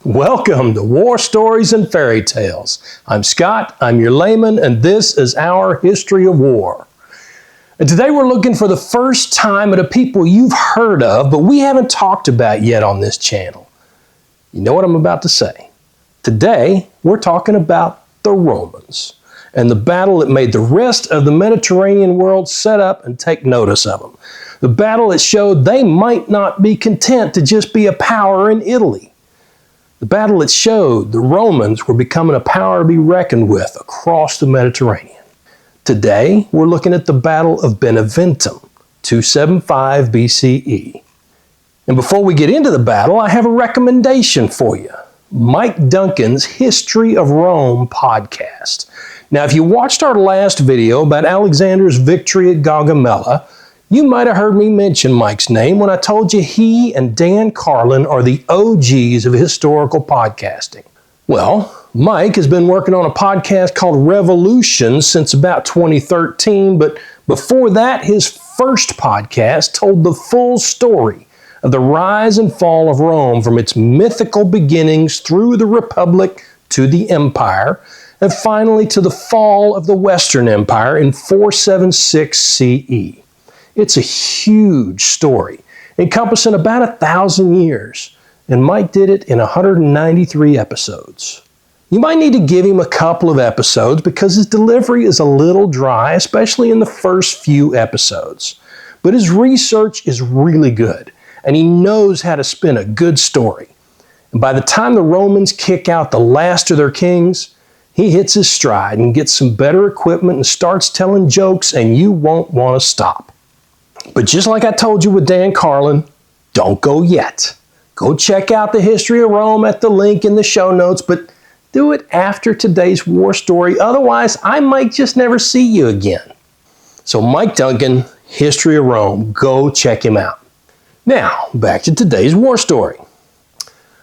Welcome to War Stories and Fairy Tales. I'm Scott, I'm your layman, and this is our history of war. And today we're looking for the first time at a people you've heard of, but we haven't talked about yet on this channel. You know what I'm about to say. Today, we're talking about the Romans and the battle that made the rest of the Mediterranean world set up and take notice of them. The battle that showed they might not be content to just be a power in Italy. The battle that showed the Romans were becoming a power to be reckoned with across the Mediterranean. Today, we're looking at the Battle of Beneventum, 275 BCE. And before we get into the battle, I have a recommendation for you. Mike Duncan's History of Rome podcast. Now, if you watched our last video about Alexander's victory at Gaugamela, you might have heard me mention Mike's name when I told you he and Dan Carlin are the OGs of historical podcasting. Well, Mike has been working on a podcast called Revolution since about 2013, but before that, his first podcast told the full story of the rise and fall of Rome from its mythical beginnings through the Republic to the Empire, and finally to the fall of the Western Empire in 476 CE. It's a huge story, encompassing about 1,000 years, and Mike did it in 193 episodes. You might need to give him a couple of episodes because his delivery is a little dry, especially in the first few episodes. But his research is really good, and he knows how to spin a good story. And by the time the Romans kick out the last of their kings, he hits his stride and gets some better equipment and starts telling jokes, and you won't want to stop. But just like I told you with Dan Carlin, don't go yet. Go check out the History of Rome at the link in the show notes, but do it after today's war story. Otherwise, I might just never see you again. So Mike Duncan, History of Rome, go check him out. Now, back to today's war story.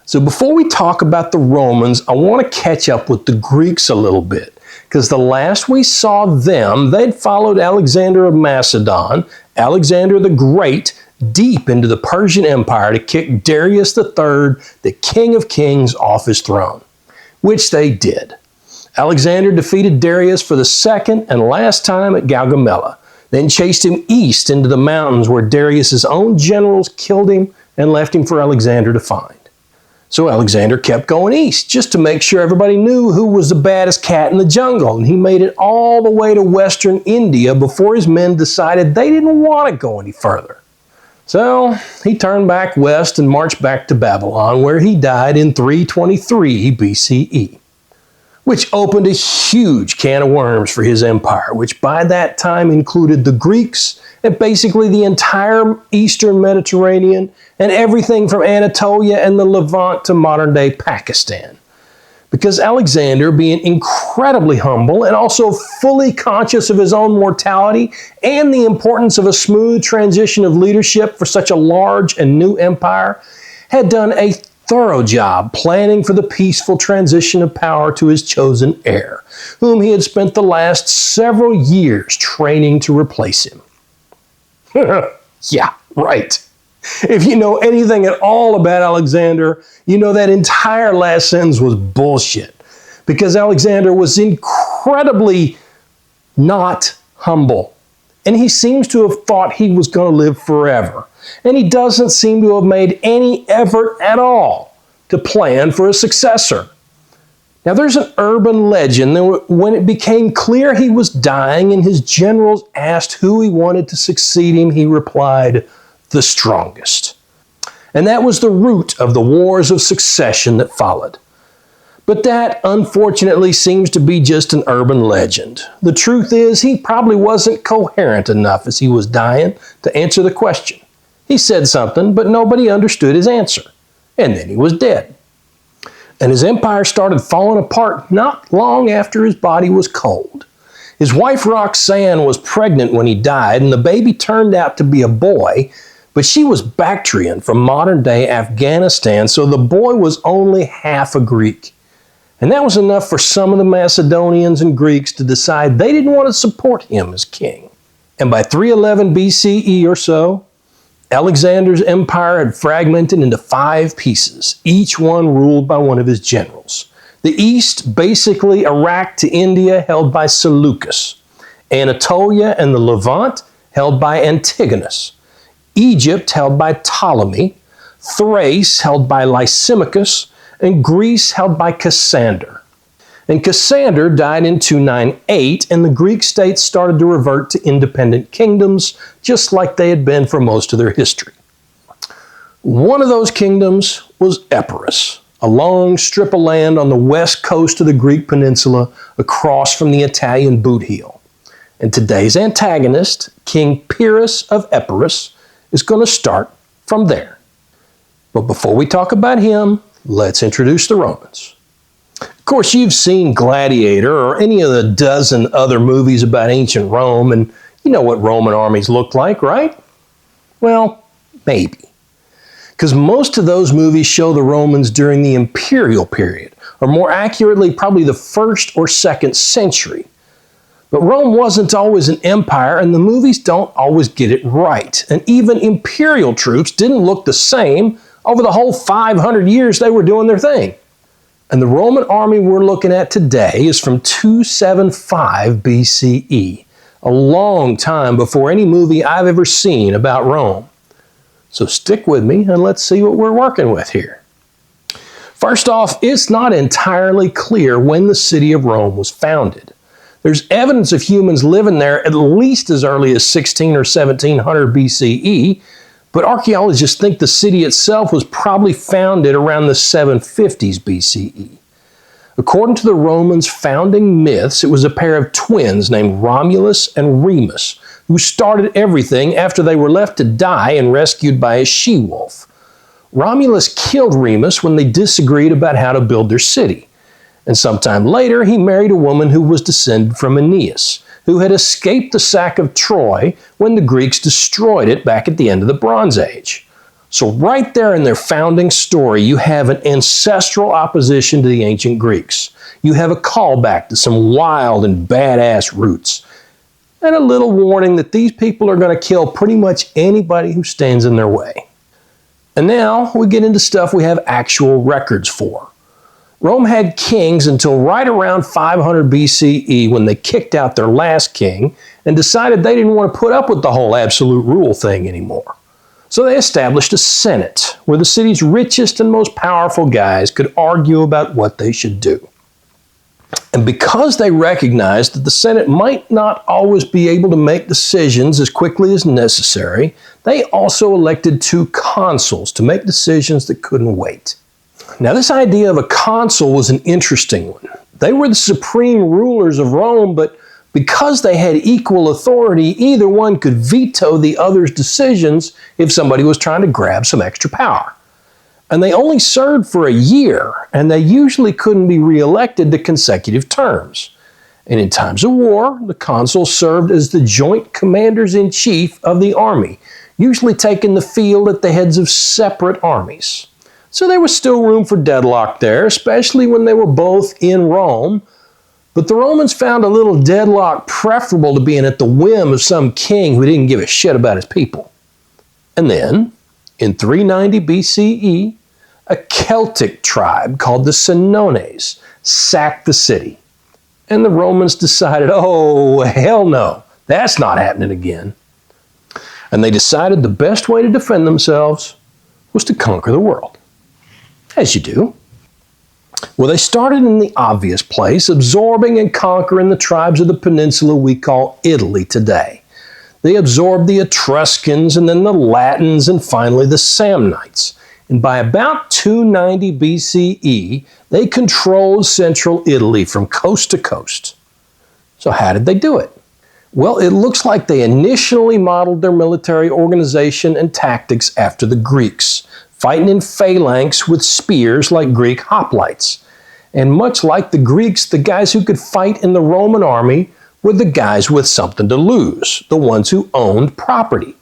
So before we talk about the Romans, I want to catch up with the Greeks a little bit, because the last we saw them, they'd followed Alexander of Macedon, Alexander the Great, deep into the Persian Empire to kick Darius III, the King of Kings, off his throne, which they did. Alexander defeated Darius for the second and last time at Gaugamela, then chased him east into the mountains where Darius's own generals killed him and left him for Alexander to find. So Alexander kept going east just to make sure everybody knew who was the baddest cat in the jungle, and he made it all the way to western India before his men decided they didn't want to go any further. So he turned back west and marched back to Babylon, where he died in 323 BCE, which opened a huge can of worms for his empire, which by that time included the Greeks and basically the entire eastern Mediterranean and everything from Anatolia and the Levant to modern-day Pakistan. Because Alexander, being incredibly humble and also fully conscious of his own mortality and the importance of a smooth transition of leadership for such a large and new empire, had done a thorough job planning for the peaceful transition of power to his chosen heir, whom he had spent the last several years training to replace him. Yeah, right. If you know anything at all about Alexander, you know that entire last sentence was bullshit, because Alexander was incredibly not humble, and he seems to have thought he was going to live forever, and he doesn't seem to have made any effort at all to plan for a successor. Now, there's an urban legend that when it became clear he was dying and his generals asked who he wanted to succeed him, he replied, "The strongest." And that was the root of the wars of succession that followed. But that, unfortunately, seems to be just an urban legend. The truth is, he probably wasn't coherent enough as he was dying to answer the question. He said something, but nobody understood his answer. And then he was dead. And his empire started falling apart not long after his body was cold. His wife Roxanne was pregnant when he died, and the baby turned out to be a boy, but she was Bactrian from modern-day Afghanistan, so the boy was only half a Greek. And that was enough for some of the Macedonians and Greeks to decide they didn't want to support him as king. And by 311 BCE or so, Alexander's empire had fragmented into 5 pieces, each one ruled by one of his generals. The east, basically Iraq to India, held by Seleucus. Anatolia and the Levant, held by Antigonus. Egypt, held by Ptolemy. Thrace, held by Lysimachus. And Greece, held by Cassander. And Cassander died in 298, and the Greek states started to revert to independent kingdoms, just like they had been for most of their history. One of those kingdoms was Epirus, a long strip of land on the west coast of the Greek peninsula across from the Italian boot heel. And today's antagonist, King Pyrrhus of Epirus, is going to start from there. But before we talk about him, let's introduce the Romans. Of course, you've seen Gladiator or any of the dozen other movies about ancient Rome, and you know what Roman armies looked like, right? Well, maybe. Because most of those movies show the Romans during the imperial period, or more accurately, probably the 1st or 2nd century. But Rome wasn't always an empire, and the movies don't always get it right. And even imperial troops didn't look the same over the whole 500 years they were doing their thing. And the Roman army we're looking at today is from 275 BCE, a long time before any movie I've ever seen about Rome. So stick with me and let's see what we're working with here. First off, it's not entirely clear when the city of Rome was founded. There's evidence of humans living there at least as early as 16 or 1700 BCE, but archaeologists think the city itself was probably founded around the 750s BCE. According to the Romans' founding myths, it was a pair of twins named Romulus and Remus who started everything after they were left to die and rescued by a she-wolf. Romulus killed Remus when they disagreed about how to build their city. And sometime later, he married a woman who was descended from Aeneas, who had escaped the sack of Troy when the Greeks destroyed it back at the end of the Bronze Age. So right there in their founding story, you have an ancestral opposition to the ancient Greeks. You have a callback to some wild and badass roots. And a little warning that these people are going to kill pretty much anybody who stands in their way. And now we get into stuff we have actual records for. Rome had kings until right around 500 BCE when they kicked out their last king and decided they didn't want to put up with the whole absolute rule thing anymore. So they established a senate where the city's richest and most powerful guys could argue about what they should do. And because they recognized that the senate might not always be able to make decisions as quickly as necessary, they also elected 2 consuls to make decisions that couldn't wait. Now, this idea of a consul was an interesting one. They were the supreme rulers of Rome, but because they had equal authority, either one could veto the other's decisions if somebody was trying to grab some extra power. And they only served for a year, and they usually couldn't be reelected to consecutive terms. And in times of war, the consuls served as the joint commanders-in-chief of the army, usually taking the field at the heads of separate armies. So there was still room for deadlock there, especially when they were both in Rome. But the Romans found a little deadlock preferable to being at the whim of some king who didn't give a shit about his people. And then, in 390 BCE, a Celtic tribe called the Senones sacked the city. And the Romans decided, oh, hell no, that's not happening again. And they decided the best way to defend themselves was to conquer the world. As you do. Well, they started in the obvious place, absorbing and conquering the tribes of the peninsula we call Italy today. They absorbed the Etruscans and then the Latins and finally the Samnites. And by about 290 BCE, they controlled central Italy from coast to coast. So how did they do it? Well, it looks like they initially modeled their military organization and tactics after the Greeks, fighting in phalanx with spears like Greek hoplites. And much like the Greeks, the guys who could fight in the Roman army were the guys with something to lose, the ones who owned property.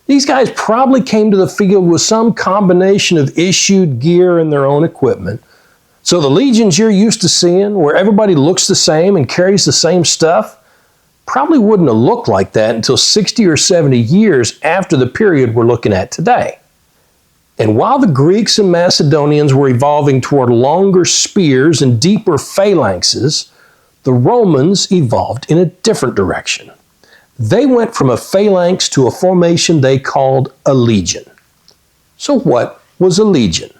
These guys probably came to the field with some combination of issued gear and their own equipment. So the legions you're used to seeing, where everybody looks the same and carries the same stuff, probably wouldn't have looked like that until 60 or 70 years after the period we're looking at today. And while the Greeks and Macedonians were evolving toward longer spears and deeper phalanxes, the Romans evolved in a different direction. They went from a phalanx to a formation they called a legion. So what was a legion?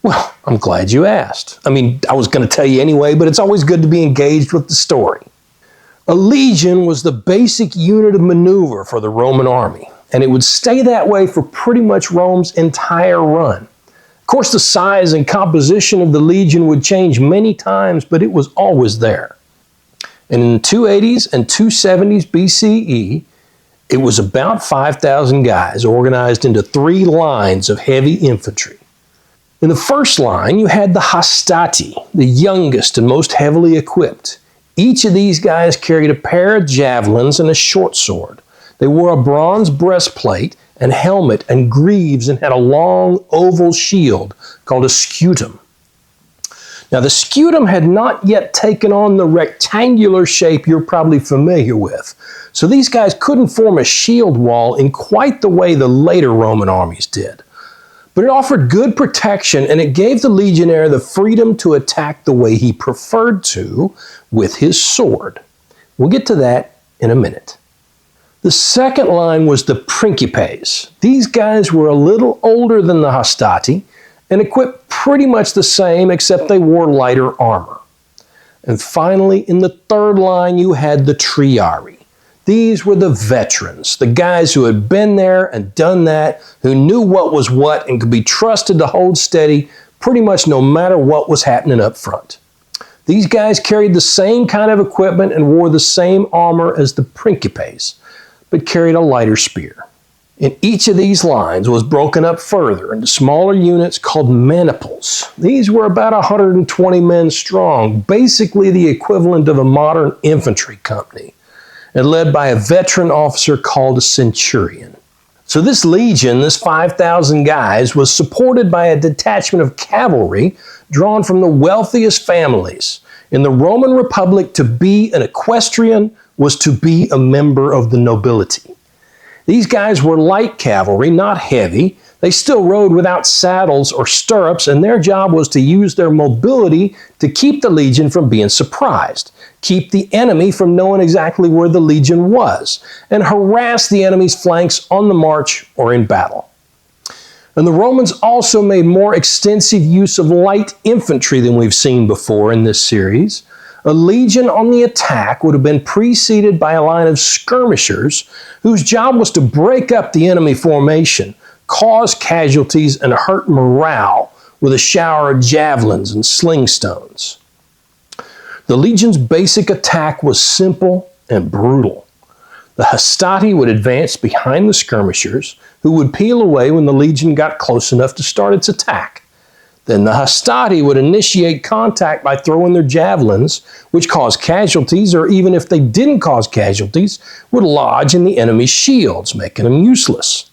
Well, I'm glad you asked. I was going to tell you anyway, but it's always good to be engaged with the story. A legion was the basic unit of maneuver for the Roman army, and it would stay that way for pretty much Rome's entire run. Of course, the size and composition of the legion would change many times, but it was always there. And in the 280s and 270s BCE, it was about 5,000 guys organized into 3 lines of heavy infantry. In the first line, you had the hastati, the youngest and most heavily equipped. Each of these guys carried a pair of javelins and a short sword. They wore a bronze breastplate and helmet and greaves and had a long oval shield called a scutum. Now, the scutum had not yet taken on the rectangular shape you're probably familiar with, so these guys couldn't form a shield wall in quite the way the later Roman armies did. But it offered good protection, and it gave the legionnaire the freedom to attack the way he preferred to, with his sword. We'll get to that in a minute. The second line was the principes. These guys were a little older than the hastati and equipped pretty much the same, except they wore lighter armor. And finally, in the third line, you had the triarii. These were the veterans, the guys who had been there and done that, who knew what was what and could be trusted to hold steady pretty much no matter what was happening up front. These guys carried the same kind of equipment and wore the same armor as the principes, but carried a lighter spear. And each of these lines was broken up further into smaller units called maniples. These were about 120 men strong, basically the equivalent of a modern infantry company, and led by a veteran officer called a centurion. So this legion, this 5,000 guys, was supported by a detachment of cavalry drawn from the wealthiest families. In the Roman Republic, to be an equestrian was to be a member of the nobility. These guys were light cavalry, not heavy. They still rode without saddles or stirrups, and their job was to use their mobility to keep the legion from being surprised, keep the enemy from knowing exactly where the legion was, and harass the enemy's flanks on the march or in battle. And the Romans also made more extensive use of light infantry than we've seen before in this series. A legion on the attack would have been preceded by a line of skirmishers whose job was to break up the enemy formation, cause casualties, and hurt morale with a shower of javelins and sling stones. The legion's basic attack was simple and brutal. The hastati would advance behind the skirmishers, who would peel away when the legion got close enough to start its attack. Then the hastati would initiate contact by throwing their javelins, which caused casualties, or even if they didn't cause casualties, would lodge in the enemy's shields, making them useless.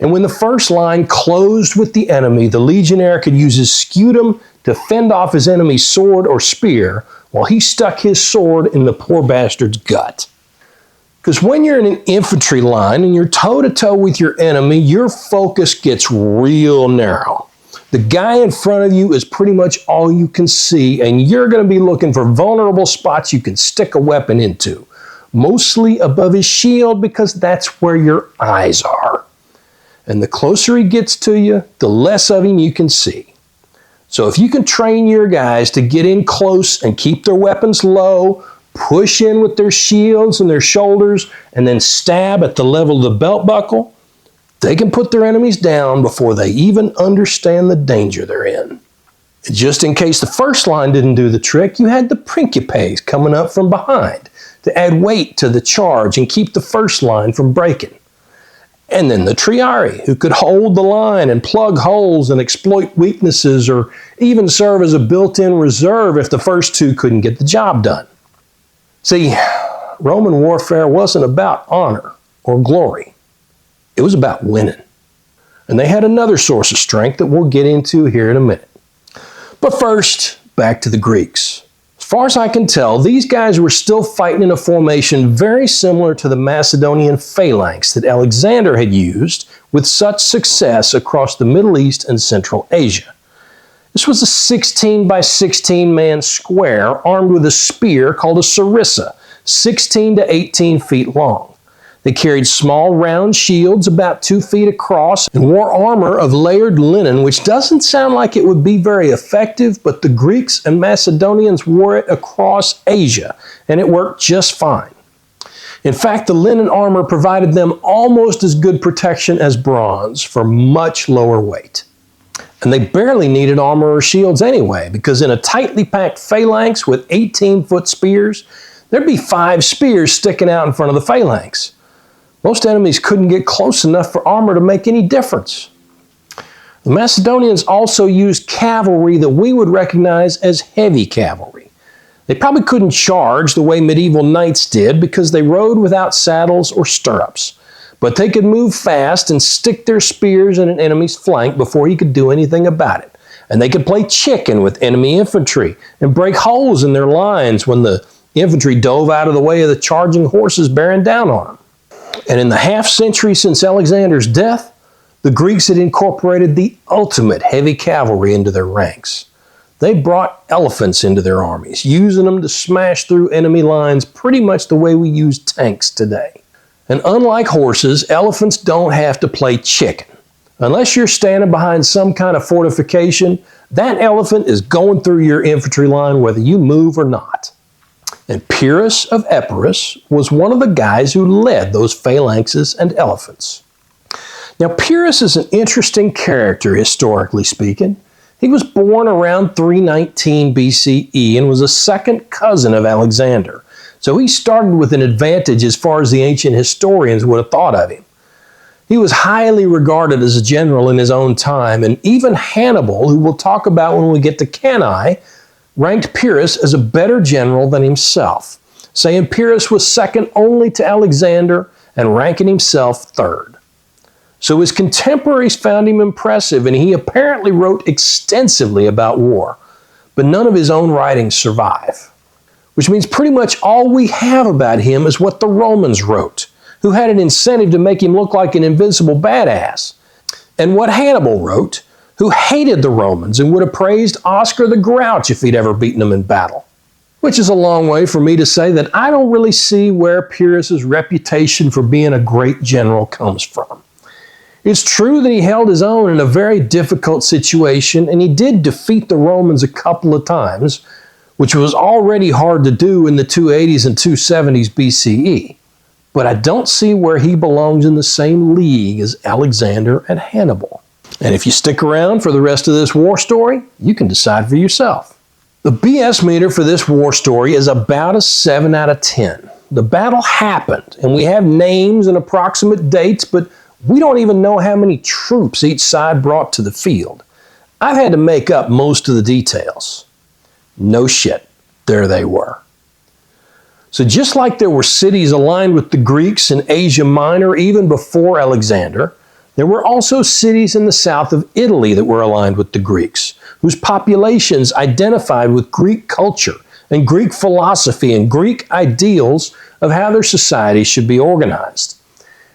And when the first line closed with the enemy, the legionnaire could use his scutum to fend off his enemy's sword or spear while he stuck his sword in the poor bastard's gut. Because when you're in an infantry line and you're toe-to-toe with your enemy, your focus gets real narrow. The guy in front of you is pretty much all you can see, and you're going to be looking for vulnerable spots you can stick a weapon into, mostly above his shield because that's where your eyes are. And the closer he gets to you, the less of him you can see. So if you can train your guys to get in close and keep their weapons low, push in with their shields and their shoulders, and then stab at the level of the belt buckle, they can put their enemies down before they even understand the danger they're in. And just in case the first line didn't do the trick, you had the principes coming up from behind to add weight to the charge and keep the first line from breaking. And then the triarii, who could hold the line and plug holes and exploit weaknesses, or even serve as a built-in reserve if the first two couldn't get the job done. See, Roman warfare wasn't about honor or glory. It was about winning. And they had another source of strength that we'll get into here in a minute. But first, back to the Greeks. As far as I can tell, these guys were still fighting in a formation very similar to the Macedonian phalanx that Alexander had used with such success across the Middle East and Central Asia. This was a 16 by 16 man square armed with a spear called a sarissa, 16 to 18 feet long. They carried small round shields about 2 feet across and wore armor of layered linen, which doesn't sound like it would be very effective, but the Greeks and Macedonians wore it across Asia, and it worked just fine. In fact, the linen armor provided them almost as good protection as bronze for much lower weight. And they barely needed armor or shields anyway, because in a tightly packed phalanx with 18-foot spears, there'd be 5 spears sticking out in front of the phalanx. Most enemies couldn't get close enough for armor to make any difference. The Macedonians also used cavalry that we would recognize as heavy cavalry. They probably couldn't charge the way medieval knights did because they rode without saddles or stirrups. But they could move fast and stick their spears in an enemy's flank before he could do anything about it. And they could play chicken with enemy infantry and break holes in their lines when the infantry dove out of the way of the charging horses bearing down on them. And in the half-century since Alexander's death, the Greeks had incorporated the ultimate heavy cavalry into their ranks. They brought elephants into their armies, using them to smash through enemy lines pretty much the way we use tanks today. And unlike horses, elephants don't have to play chicken. Unless you're standing behind some kind of fortification, that elephant is going through your infantry line whether you move or not. And Pyrrhus of Epirus was one of the guys who led those phalanxes and elephants. Now, Pyrrhus is an interesting character, historically speaking. He was born around 319 BCE and was a second cousin of Alexander. So he started with an advantage as far as the ancient historians would have thought of him. He was highly regarded as a general in his own time, and even Hannibal, who we'll talk about when we get to Cannae, ranked Pyrrhus as a better general than himself, saying Pyrrhus was second only to Alexander and ranking himself third. So his contemporaries found him impressive, and he apparently wrote extensively about war, but none of his own writings survive. Which means pretty much all we have about him is what the Romans wrote, who had an incentive to make him look like an invincible badass, and what Hannibal wrote, who hated the Romans and would have praised Oscar the Grouch if he'd ever beaten them in battle. Which is a long way for me to say that I don't really see where Pyrrhus's reputation for being a great general comes from. It's true that he held his own in a very difficult situation, and he did defeat the Romans a couple of times, which was already hard to do in the 280s and 270s BCE. But I don't see where he belongs in the same league as Alexander and Hannibal. And if you stick around for the rest of this war story, you can decide for yourself. The BS meter for this war story is about a 7 out of 10. The battle happened, and we have names and approximate dates, but we don't even know how many troops each side brought to the field. I've had to make up most of the details. No shit, there they were. So just like there were cities aligned with the Greeks in Asia Minor even before Alexander, there were also cities in the south of Italy that were aligned with the Greeks, whose populations identified with Greek culture and Greek philosophy and Greek ideals of how their societies should be organized.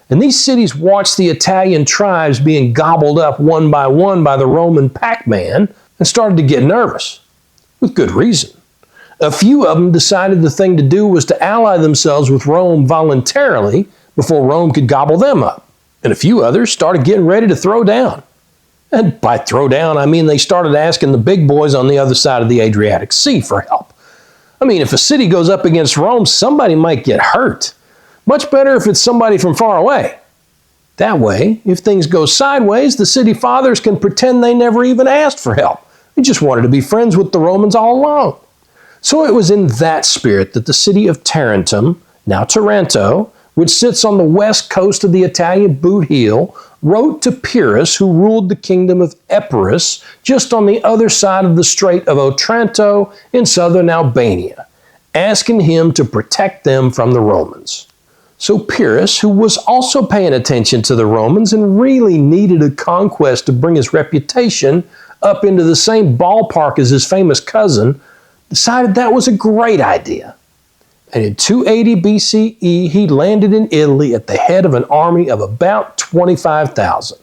And these cities watched the Italian tribes being gobbled up one by the Roman Pac-Man and started to get nervous, with good reason. A few of them decided the thing to do was to ally themselves with Rome voluntarily before Rome could gobble them up. And a few others started getting ready to throw down. And by throw down, I mean they started asking the big boys on the other side of the Adriatic Sea for help. I mean, if a city goes up against Rome, somebody might get hurt. Much better if it's somebody from far away. That way, if things go sideways, the city fathers can pretend they never even asked for help. They just wanted to be friends with the Romans all along. So it was in that spirit that the city of Tarentum, now Taranto, which sits on the west coast of the Italian boot heel, wrote to Pyrrhus, who ruled the kingdom of Epirus, just on the other side of the Strait of Otranto in southern Albania, asking him to protect them from the Romans. So Pyrrhus, who was also paying attention to the Romans and really needed a conquest to bring his reputation up into the same ballpark as his famous cousin, decided that was a great idea. And in 280 BCE, he landed in Italy at the head of an army of about 25,000,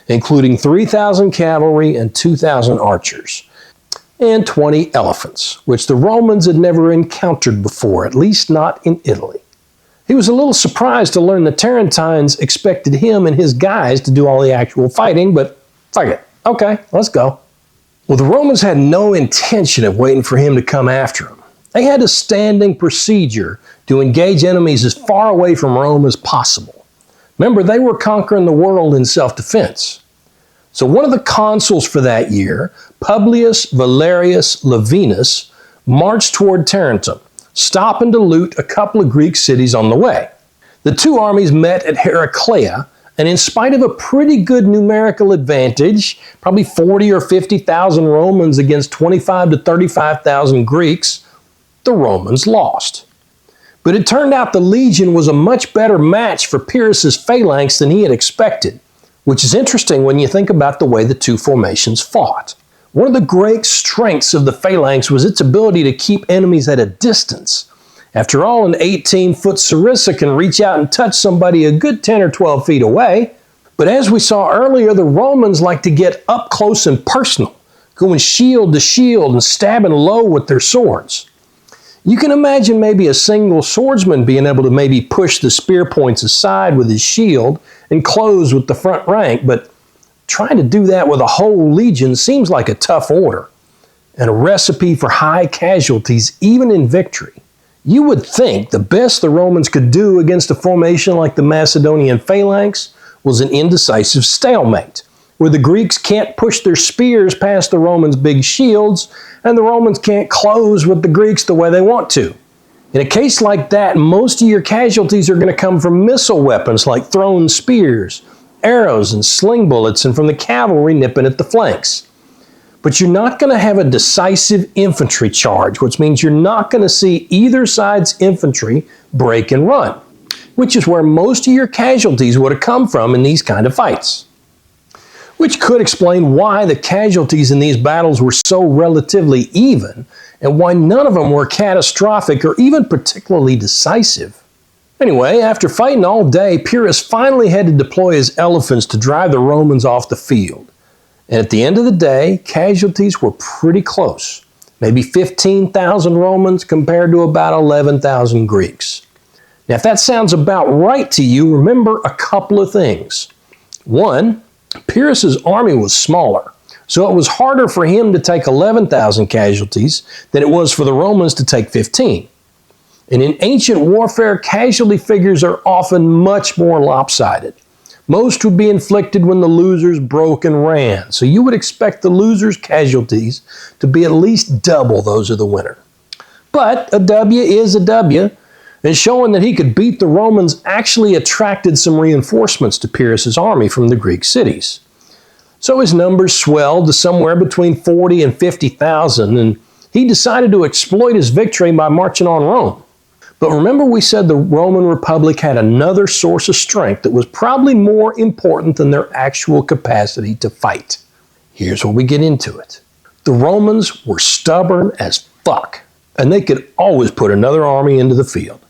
including 3,000 cavalry and 2,000 archers, and 20 elephants, which the Romans had never encountered before, at least not in Italy. He was a little surprised to learn the Tarentines expected him and his guys to do all the actual fighting, but fuck it. Okay, let's go. Well, the Romans had no intention of waiting for him to come after them. They had a standing procedure to engage enemies as far away from Rome as possible. Remember, they were conquering the world in self-defense. So one of the consuls for that year, Publius Valerius Laevinus, marched toward Tarentum, stopping to loot a couple of Greek cities on the way. The two armies met at Heraclea, and in spite of a pretty good numerical advantage, probably 40 or 50,000 Romans against 25 to 35,000 Greeks, the Romans lost. But it turned out the legion was a much better match for Pyrrhus's phalanx than he had expected, which is interesting when you think about the way the two formations fought. One of the great strengths of the phalanx was its ability to keep enemies at a distance. After all, an 18-foot sarissa can reach out and touch somebody a good 10 or 12 feet away. But as we saw earlier, the Romans like to get up close and personal, going shield to shield and stabbing low with their swords. You can imagine maybe a single swordsman being able to maybe push the spear points aside with his shield and close with the front rank, but trying to do that with a whole legion seems like a tough order and a recipe for high casualties even in victory. You would think the best the Romans could do against a formation like the Macedonian phalanx was an indecisive stalemate, where the Greeks can't push their spears past the Romans' big shields, and the Romans can't close with the Greeks the way they want to. In a case like that, most of your casualties are going to come from missile weapons like thrown spears, arrows, and sling bullets, and from the cavalry nipping at the flanks. But you're not going to have a decisive infantry charge, which means you're not going to see either side's infantry break and run, which is where most of your casualties would have come from in these kind of fights. Which could explain why the casualties in these battles were so relatively even, and why none of them were catastrophic or even particularly decisive. Anyway, after fighting all day, Pyrrhus finally had to deploy his elephants to drive the Romans off the field. And at the end of the day, casualties were pretty close. Maybe 15,000 Romans compared to about 11,000 Greeks. Now, if that sounds about right to you, remember a couple of things. One, Pyrrhus's army was smaller, so it was harder for him to take 11,000 casualties than it was for the Romans to take 15. And in ancient warfare, casualty figures are often much more lopsided. Most would be inflicted when the losers broke and ran, so you would expect the losers' casualties to be at least double those of the winner. But a W is a W, and showing that he could beat the Romans actually attracted some reinforcements to Pyrrhus's army from the Greek cities. So his numbers swelled to somewhere between 40 and 50,000, and he decided to exploit his victory by marching on Rome. But remember, we said the Roman Republic had another source of strength that was probably more important than their actual capacity to fight. Here's where we get into it. The Romans were stubborn as fuck, and they could always put another army into the field.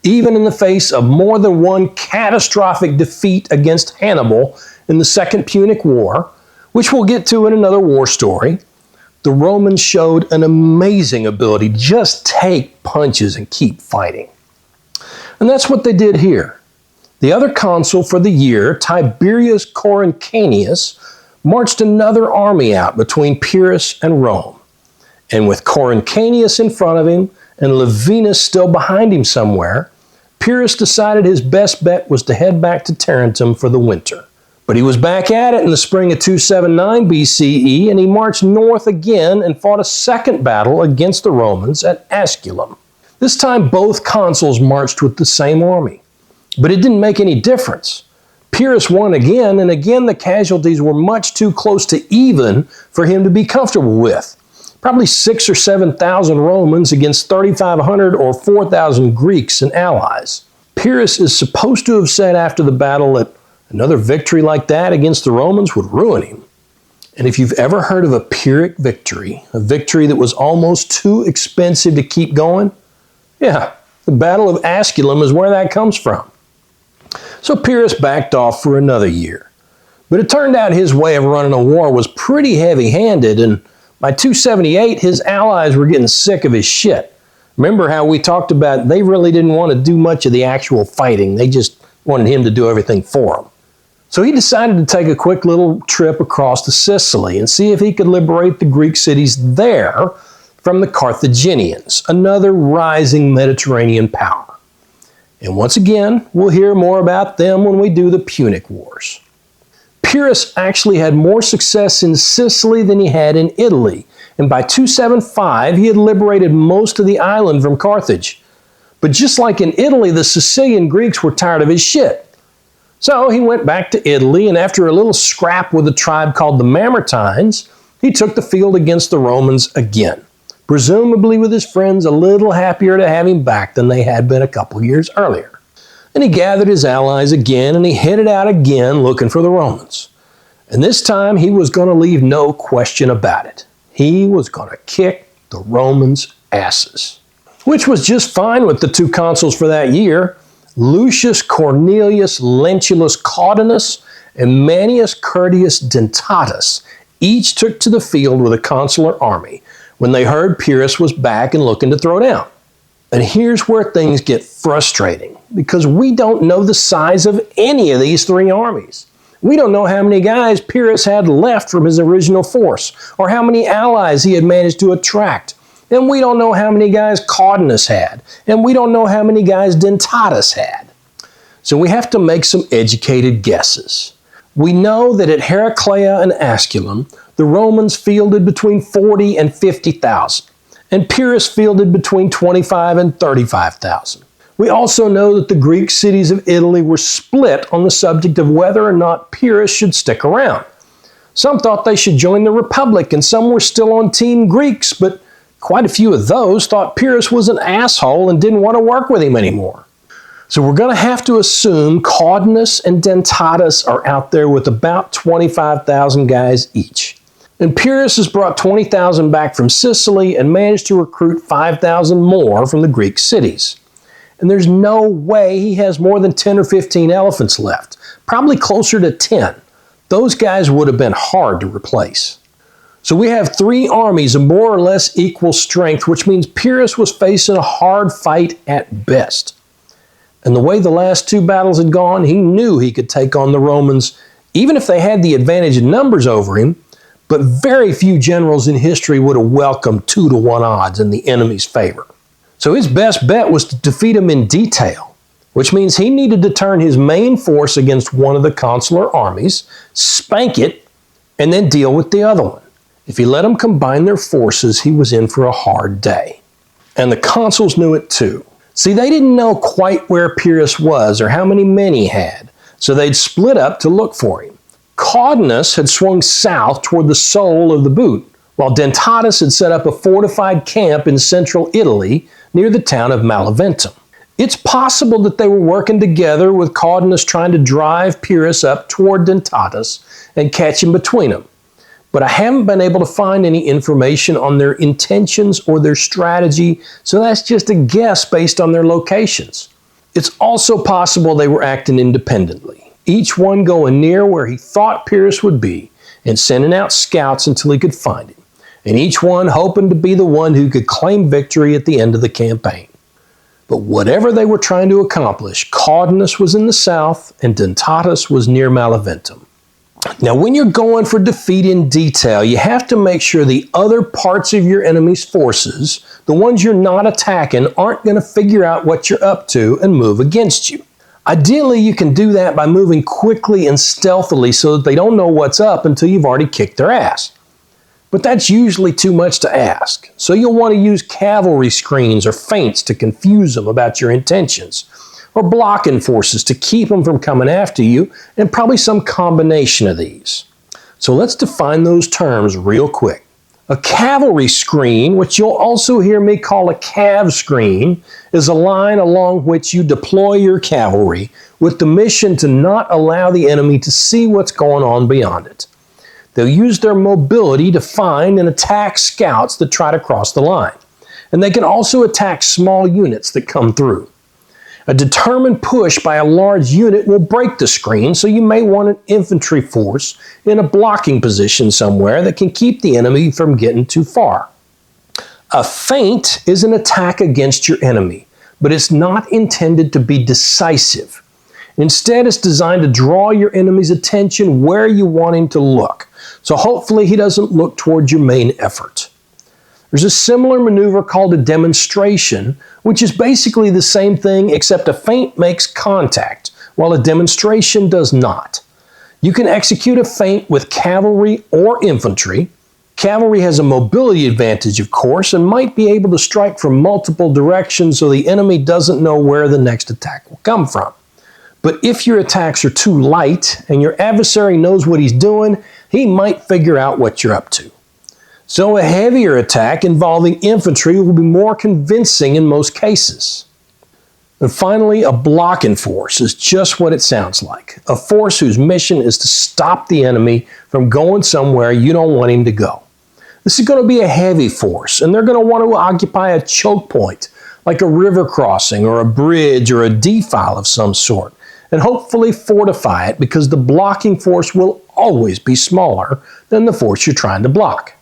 Even in the face of more than one catastrophic defeat against Hannibal in the Second Punic War, which we'll get to in another war story, the Romans showed an amazing ability to just take punches and keep fighting. And that's what they did here. The other consul for the year, Tiberius Coruncanius, marched another army out between Pyrrhus and Rome. And with Coruncanius in front of him and Laevinus still behind him somewhere, Pyrrhus decided his best bet was to head back to Tarentum for the winter. But he was back at it in the spring of 279 BCE, and he marched north again and fought a second battle against the Romans at Asculum. This time both consuls marched with the same army. But it didn't make any difference. Pyrrhus won again, and again the casualties were much too close to even for him to be comfortable with. Probably 6,000 or 7,000 Romans against 3,500 or 4,000 Greeks and allies. Pyrrhus is supposed to have said after the battle that another victory like that against the Romans would ruin him. And if you've ever heard of a Pyrrhic victory, a victory that was almost too expensive to keep going, yeah, the Battle of Asculum is where that comes from. So Pyrrhus backed off for another year. But it turned out his way of running a war was pretty heavy-handed, and by 278, his allies were getting sick of his shit. Remember how we talked about they really didn't want to do much of the actual fighting. They just wanted him to do everything for them. So he decided to take a quick little trip across to Sicily and see if he could liberate the Greek cities there from the Carthaginians, another rising Mediterranean power. And once again, we'll hear more about them when we do the Punic Wars. Pyrrhus actually had more success in Sicily than he had in Italy, and by 275 he had liberated most of the island from Carthage. But just like in Italy, the Sicilian Greeks were tired of his shit. So he went back to Italy, and after a little scrap with a tribe called the Mamertines, he took the field against the Romans again, presumably with his friends a little happier to have him back than they had been a couple years earlier. And he gathered his allies again, and he headed out again looking for the Romans. And this time he was going to leave no question about it. He was going to kick the Romans' asses. Which was just fine with the two consuls for that year, Lucius Cornelius Lentulus Caudinus and Manius Curtius Dentatus. Each took to the field with a consular army when they heard Pyrrhus was back and looking to throw down. And here's where things get frustrating, because we don't know the size of any of these three armies. We don't know how many guys Pyrrhus had left from his original force, or how many allies he had managed to attract. And we don't know how many guys Caudinus had, and we don't know how many guys Dentatus had. So we have to make some educated guesses. We know that at Heraclea and Asculum, the Romans fielded between 40 and 50,000, and Pyrrhus fielded between 25 and 35,000. We also know that the Greek cities of Italy were split on the subject of whether or not Pyrrhus should stick around. Some thought they should join the Republic, and some were still on Team Greeks, but quite a few of those thought Pyrrhus was an asshole and didn't want to work with him anymore. So we're going to have to assume Caudinus and Dentatus are out there with about 25,000 guys each. And Pyrrhus has brought 20,000 back from Sicily and managed to recruit 5,000 more from the Greek cities. And there's no way he has more than 10 or 15 elephants left, probably closer to 10. Those guys would have been hard to replace. So we have three armies of more or less equal strength, which means Pyrrhus was facing a hard fight at best. And the way the last two battles had gone, he knew he could take on the Romans, even if they had the advantage in numbers over him, but very few generals in history would have welcomed 2-to-1 odds in the enemy's favor. So his best bet was to defeat him in detail, which means he needed to turn his main force against one of the consular armies, spank it, and then deal with the other one. If he let them combine their forces, he was in for a hard day. And the consuls knew it too. See, they didn't know quite where Pyrrhus was or how many men he had, so they'd split up to look for him. Caudinus had swung south toward the Sole of the Boot, while Dentatus had set up a fortified camp in central Italy near the town of Beneventum. It's possible that they were working together, with Caudinus trying to drive Pyrrhus up toward Dentatus and catch him between them. But I haven't been able to find any information on their intentions or their strategy, so that's just a guess based on their locations. It's also possible they were acting independently, each one going near where he thought Pyrrhus would be and sending out scouts until he could find him, and each one hoping to be the one who could claim victory at the end of the campaign. But whatever they were trying to accomplish, Caudinus was in the south and Dentatus was near Beneventum. Now, when you're going for defeat in detail, you have to make sure the other parts of your enemy's forces, the ones you're not attacking, aren't going to figure out what you're up to and move against you. Ideally, you can do that by moving quickly and stealthily so that they don't know what's up until you've already kicked their ass. But that's usually too much to ask, so you'll want to use cavalry screens or feints to confuse them about your intentions, or blocking forces to keep them from coming after you, and probably some combination of these. So let's define those terms real quick. A cavalry screen, which you'll also hear me call a cav screen, is a line along which you deploy your cavalry with the mission to not allow the enemy to see what's going on beyond it. They'll use their mobility to find and attack scouts that try to cross the line. And they can also attack small units that come through. A determined push by a large unit will break the screen, so you may want an infantry force in a blocking position somewhere that can keep the enemy from getting too far. A feint is an attack against your enemy, but it's not intended to be decisive. Instead, it's designed to draw your enemy's attention where you want him to look, so hopefully he doesn't look towards your main effort. There's a similar maneuver called a demonstration, which is basically the same thing except a feint makes contact, while a demonstration does not. You can execute a feint with cavalry or infantry. Cavalry has a mobility advantage, of course, and might be able to strike from multiple directions so the enemy doesn't know where the next attack will come from. But if your attacks are too light and your adversary knows what he's doing, he might figure out what you're up to. So a heavier attack involving infantry will be more convincing in most cases. And finally, a blocking force is just what it sounds like. A force whose mission is to stop the enemy from going somewhere you don't want him to go. This is going to be a heavy force, and they're going to want to occupy a choke point, like a river crossing or a bridge or a defile of some sort, and hopefully fortify it because the blocking force will always be smaller than the force you're trying to block.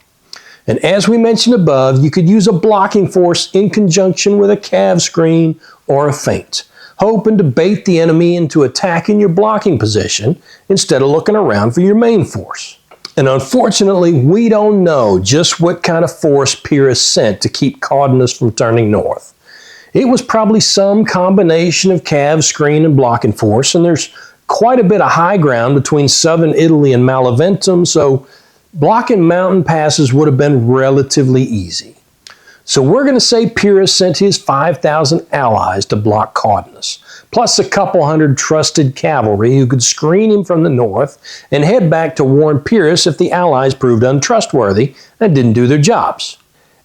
And as we mentioned above, you could use a blocking force in conjunction with a cav screen or a feint, hoping to bait the enemy into attacking your blocking position instead of looking around for your main force. And unfortunately, we don't know just what kind of force Pyrrhus sent to keep Caudinus from turning north. It was probably some combination of cav, screen, and blocking force, and there's quite a bit of high ground between southern Italy and Beneventum, so blocking mountain passes would have been relatively easy. So we're going to say Pyrrhus sent his 5,000 allies to block Caudinus, plus a couple hundred trusted cavalry who could screen him from the north and head back to warn Pyrrhus if the allies proved untrustworthy and didn't do their jobs.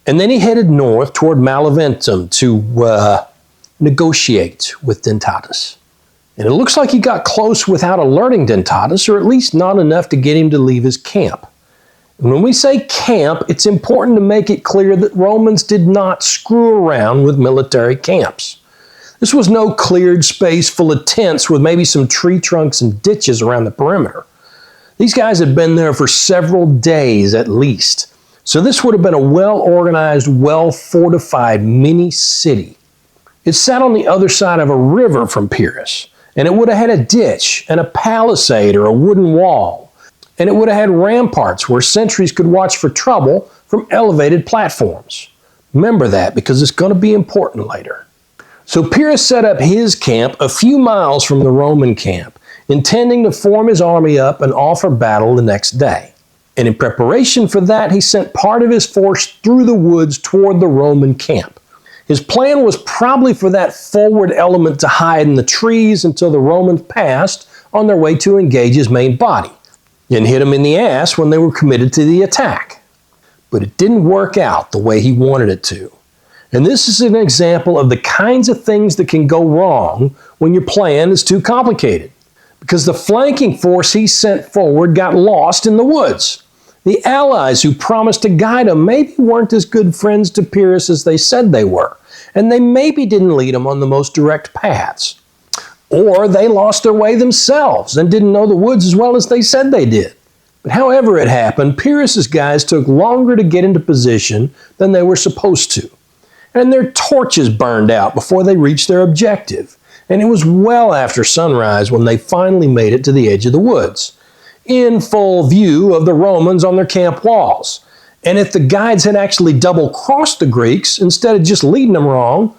And then he headed north toward Beneventum to negotiate with Dentatus. And it looks like he got close without alerting Dentatus, or at least not enough to get him to leave his camp. And when we say camp, it's important to make it clear that Romans did not screw around with military camps. This was no cleared space full of tents with maybe some tree trunks and ditches around the perimeter. These guys had been there for several days at least. So this would have been a well-organized, well-fortified mini-city. It sat on the other side of a river from Pyrrhus, and it would have had a ditch and a palisade or a wooden wall. And it would have had ramparts where sentries could watch for trouble from elevated platforms. Remember that because it's going to be important later. So Pyrrhus set up his camp a few miles from the Roman camp, intending to form his army up and offer battle the next day. And in preparation for that, he sent part of his force through the woods toward the Roman camp. His plan was probably for that forward element to hide in the trees until the Romans passed on their way to engage his main body, and hit him in the ass when they were committed to the attack. But it didn't work out the way he wanted it to. And this is an example of the kinds of things that can go wrong when your plan is too complicated. Because the flanking force he sent forward got lost in the woods. The allies who promised to guide him maybe weren't as good friends to Pyrrhus as they said they were, and they maybe didn't lead him on the most direct paths. Or they lost their way themselves and didn't know the woods as well as they said they did. But however it happened, Pyrrhus's guys took longer to get into position than they were supposed to. And their torches burned out before they reached their objective. And it was well after sunrise when they finally made it to the edge of the woods, in full view of the Romans on their camp walls. And if the guides had actually double-crossed the Greeks instead of just leading them wrong,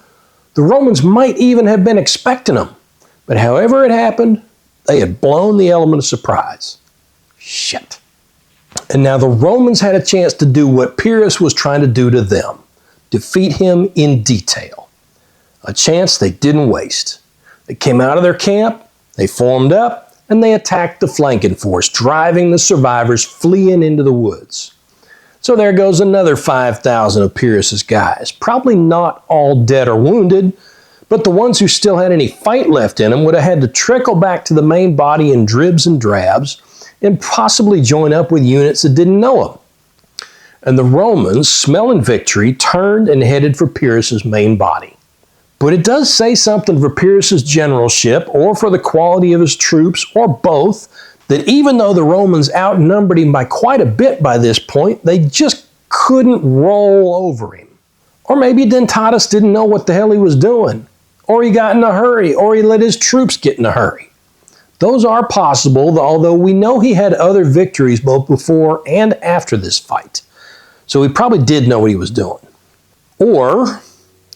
the Romans might even have been expecting them. But however it happened, they had blown the element of surprise. Shit. And now the Romans had a chance to do what Pyrrhus was trying to do to them, defeat him in detail. A chance they didn't waste. They came out of their camp, they formed up, and they attacked the flanking force, driving the survivors fleeing into the woods. So there goes another 5,000 of Pyrrhus's guys, probably not all dead or wounded, but the ones who still had any fight left in them would have had to trickle back to the main body in dribs and drabs, and possibly join up with units that didn't know him. And the Romans, smelling victory, turned and headed for Pyrrhus's main body. But it does say something for Pyrrhus's generalship, or for the quality of his troops, or both, that even though the Romans outnumbered him by quite a bit by this point, they just couldn't roll over him. Or maybe Dentatus didn't know what the hell he was doing, or he got in a hurry, or he let his troops get in a hurry. Those are possible, although we know he had other victories both before and after this fight. So he probably did know what he was doing. Or,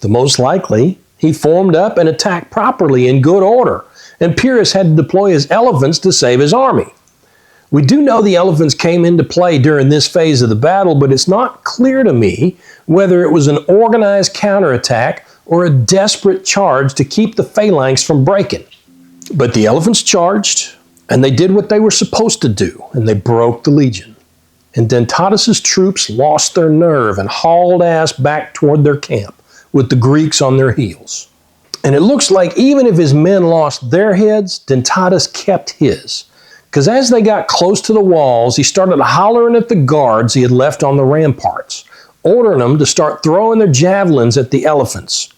the most likely, he formed up and attacked properly in good order, and Pyrrhus had to deploy his elephants to save his army. We do know the elephants came into play during this phase of the battle, but it's not clear to me whether it was an organized counterattack or a desperate charge to keep the phalanx from breaking. But the elephants charged, and they did what they were supposed to do, and they broke the legion. And Dentatus's troops lost their nerve and hauled ass back toward their camp, with the Greeks on their heels. And it looks like even if his men lost their heads, Dentatus kept his. Because as they got close to the walls, he started hollering at the guards he had left on the ramparts, ordering them to start throwing their javelins at the elephants.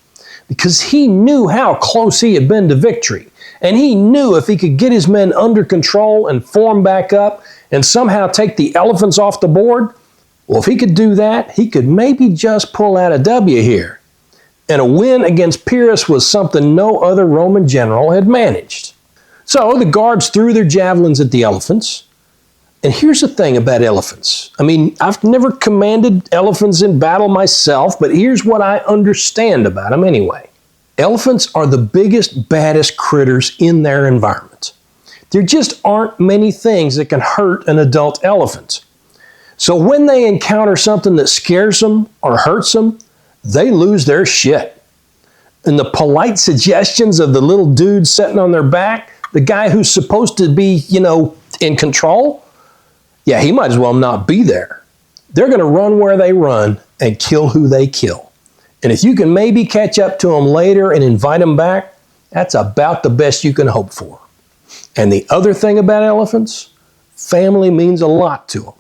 Because he knew how close he had been to victory. And he knew if he could get his men under control and form back up and somehow take the elephants off the board, well, if he could do that, he could maybe just pull out a W here. And a win against Pyrrhus was something no other Roman general had managed. So the guards threw their javelins at the elephants. And here's the thing about elephants. I mean, I've never commanded elephants in battle myself, but here's what I understand about them anyway. Elephants are the biggest, baddest critters in their environment. There just aren't many things that can hurt an adult elephant. So when they encounter something that scares them or hurts them, they lose their shit. And the polite suggestions of the little dude sitting on their back, the guy who's supposed to be, in control, yeah, he might as well not be there. They're going to run where they run and kill who they kill. And if you can maybe catch up to them later and invite them back, that's about the best you can hope for. And the other thing about elephants, family means a lot to them.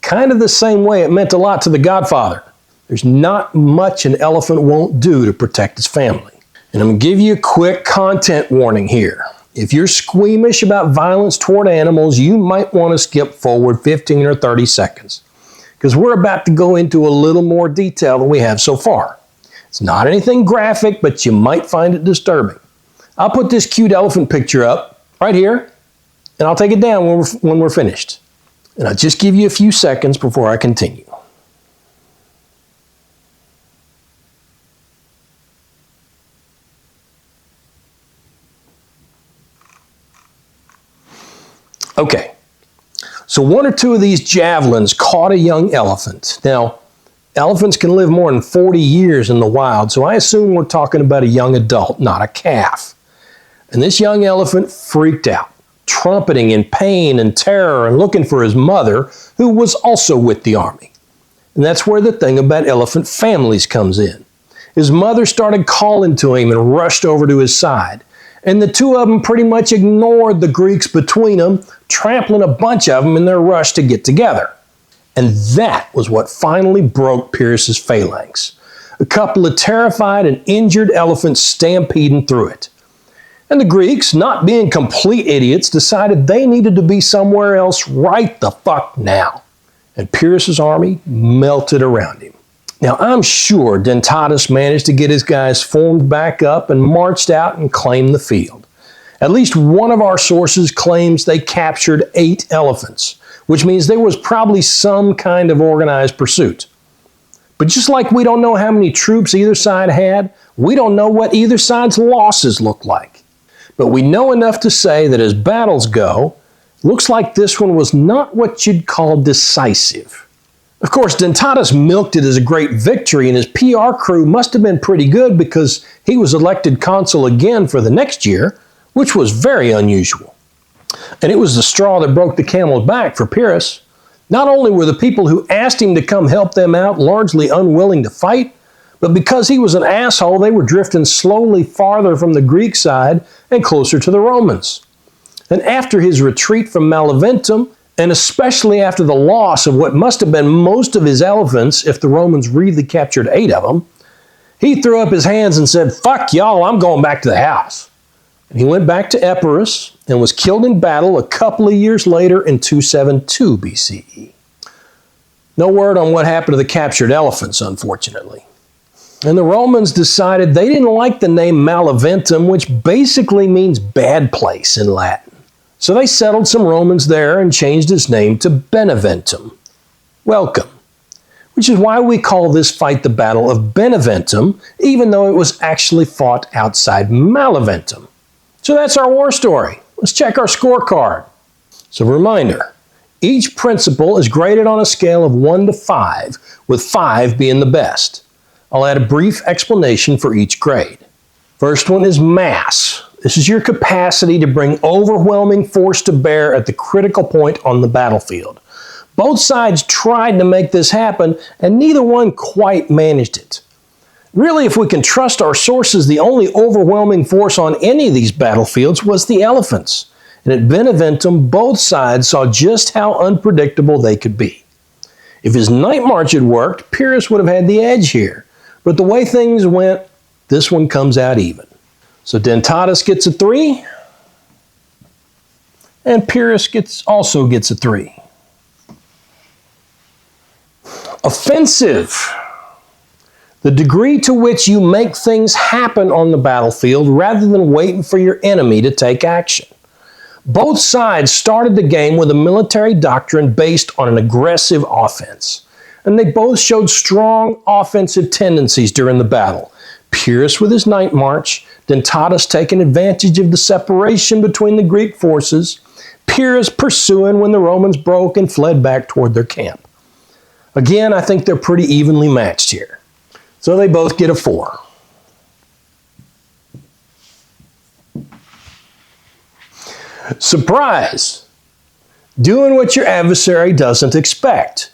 Kind of the same way it meant a lot to the Godfather. There's not much an elephant won't do to protect his family. And I'm going to give you a quick content warning here. If you're squeamish about violence toward animals, you might want to skip forward 15 or 30 seconds. Because we're about to go into a little more detail than we have so far. It's not anything graphic, but you might find it disturbing. I'll put this cute elephant picture up right here, and I'll take it down when we're finished. And I'll just give you a few seconds before I continue. Okay. So one or two of these javelins caught a young elephant. Now, elephants can live more than 40 years in the wild, so I assume we're talking about a young adult, not a calf. And this young elephant freaked out, trumpeting in pain and terror and looking for his mother, who was also with the army. And that's where the thing about elephant families comes in. His mother started calling to him and rushed over to his side. And the two of them pretty much ignored the Greeks between them, trampling a bunch of them in their rush to get together. And that was what finally broke Pyrrhus's phalanx. A couple of terrified and injured elephants stampeding through it. And the Greeks, not being complete idiots, decided they needed to be somewhere else right the fuck now. And Pyrrhus's army melted around him. Now, I'm sure Dentatus managed to get his guys formed back up and marched out and claimed the field. At least one of our sources claims they captured 8 elephants, which means there was probably some kind of organized pursuit. But just like we don't know how many troops either side had, we don't know what either side's losses looked like. But we know enough to say that as battles go, looks like this one was not what you'd call decisive. Of course, Dentatus milked it as a great victory, and his PR crew must have been pretty good because he was elected consul again for the next year, which was very unusual. And it was the straw that broke the camel's back for Pyrrhus. Not only were the people who asked him to come help them out largely unwilling to fight, but because he was an asshole, they were drifting slowly farther from the Greek side and closer to the Romans. And after his retreat from Beneventum, and especially after the loss of what must have been most of his elephants if the Romans really captured 8 of them, he threw up his hands and said, "Fuck y'all, I'm going back to the house." And he went back to Epirus and was killed in battle a couple of years later in 272 BCE. No word on what happened to the captured elephants, unfortunately. And the Romans decided they didn't like the name Beneventum, which basically means bad place in Latin. So they settled some Romans there and changed its name to Beneventum, welcome, which is why we call this fight the Battle of Beneventum, even though it was actually fought outside Beneventum. So that's our war story. Let's check our scorecard. So reminder, each principle is graded on a scale of 1 to 5, with 5 being the best. I'll add a brief explanation for each grade. First one is mass. This is your capacity to bring overwhelming force to bear at the critical point on the battlefield. Both sides tried to make this happen, and neither one quite managed it. Really, if we can trust our sources, the only overwhelming force on any of these battlefields was the elephants. And at Beneventum, both sides saw just how unpredictable they could be. If his night march had worked, Pyrrhus would have had the edge here. But the way things went, this one comes out even. So Dentatus gets a 3, and Pyrrhus also gets a 3. Offensive. The degree to which you make things happen on the battlefield rather than waiting for your enemy to take action. Both sides started the game with a military doctrine based on an aggressive offense, and they both showed strong offensive tendencies during the battle. Pyrrhus with his night march, Dentatus taking advantage of the separation between the Greek forces, Pyrrhus pursuing when the Romans broke and fled back toward their camp. Again, I think they're pretty evenly matched here. So they both get a 4. Surprise! Doing what your adversary doesn't expect.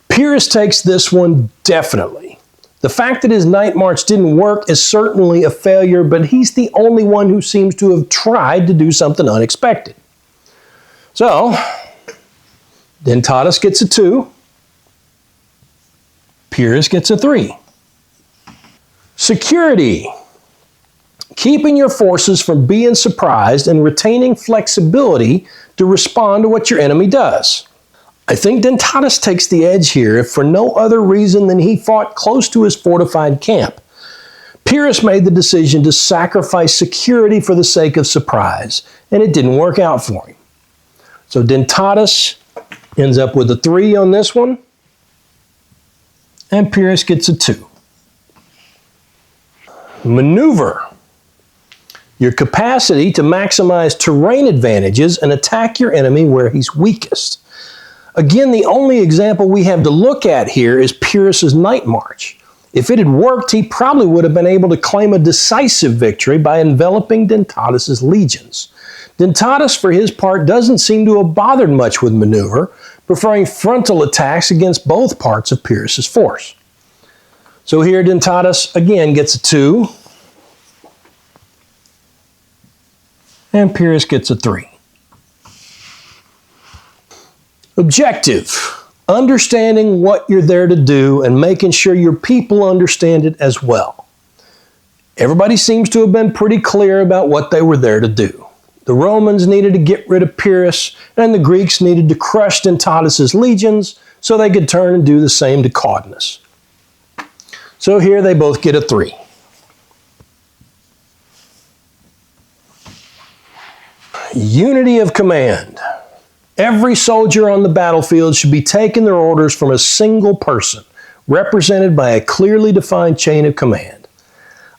Pyrrhus takes this one definitely. The fact that his night march didn't work is certainly a failure, but he's the only one who seems to have tried to do something unexpected. So, Dentatus gets a 2. Pyrrhus gets a 3. Security. Keeping your forces from being surprised and retaining flexibility to respond to what your enemy does. I think Dentatus takes the edge here, if for no other reason than he fought close to his fortified camp. Pyrrhus made the decision to sacrifice security for the sake of surprise, and it didn't work out for him. So Dentatus ends up with a 3 on this one, and Pyrrhus gets a 2. Maneuver. Your capacity to maximize terrain advantages and attack your enemy where he's weakest. Again, the only example we have to look at here is Pyrrhus's night march. If it had worked, he probably would have been able to claim a decisive victory by enveloping Dentatus's legions. Dentatus, for his part, doesn't seem to have bothered much with maneuver, preferring frontal attacks against both parts of Pyrrhus's force. So here Dentatus again gets a 2, and Pyrrhus gets a 3. Objective. Understanding what you're there to do and making sure your people understand it as well. Everybody seems to have been pretty clear about what they were there to do. The Romans needed to get rid of Pyrrhus, and the Greeks needed to crush Dentatus's legions so they could turn and do the same to Caudinus. So here they both get a 3. Unity of command. Every soldier on the battlefield should be taking their orders from a single person, represented by a clearly defined chain of command.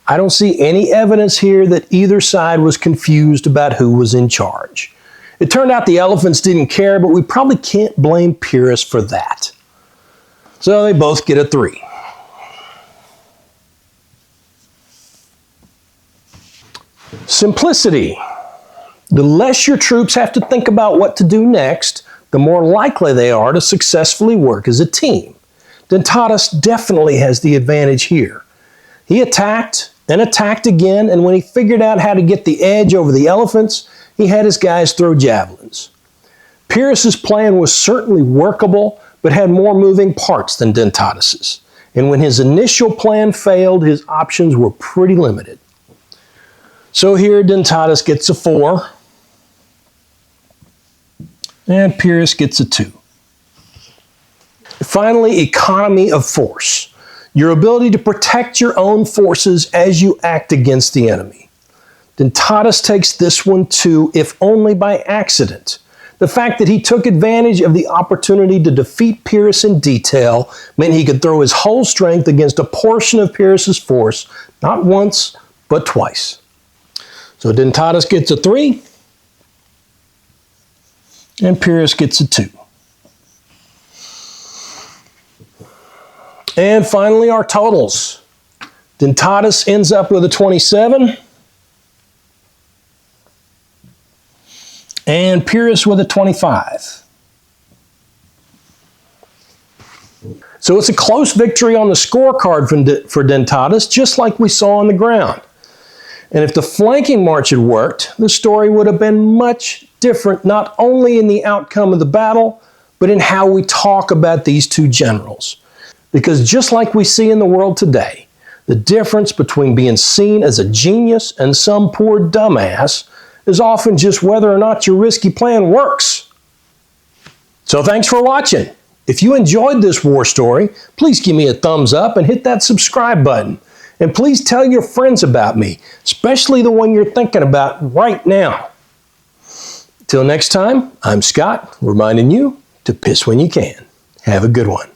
I don't see any evidence here that either side was confused about who was in charge. It turned out the elephants didn't care, but we probably can't blame Pyrrhus for that. So they both get a 3. Simplicity. The less your troops have to think about what to do next, the more likely they are to successfully work as a team. Dentatus definitely has the advantage here. He attacked and attacked again, and when he figured out how to get the edge over the elephants, he had his guys throw javelins. Pyrrhus's plan was certainly workable, but had more moving parts than Dentatus's. And when his initial plan failed, his options were pretty limited. So here Dentatus gets a 4, and Pyrrhus gets a 2. Finally, economy of force. Your ability to protect your own forces as you act against the enemy. Dentatus takes this one too, if only by accident. The fact that he took advantage of the opportunity to defeat Pyrrhus in detail meant he could throw his whole strength against a portion of Pyrrhus's force, not once, but twice. So Dentatus gets a 3, and Pyrrhus gets a 2. And finally, our totals. Dentatus ends up with a 27, and Pyrrhus with a 25. So it's a close victory on the scorecard for Dentatus, just like we saw on the ground. And if the flanking march had worked, the story would have been much different, not only in the outcome of the battle, but in how we talk about these two generals. Because just like we see in the world today, the difference between being seen as a genius and some poor dumbass is often just whether or not your risky plan works. So thanks for watching. If you enjoyed this war story, please give me a thumbs up and hit that subscribe button. And please tell your friends about me, especially the one you're thinking about right now. Till next time, I'm Scott, reminding you to piss when you can. Have a good one.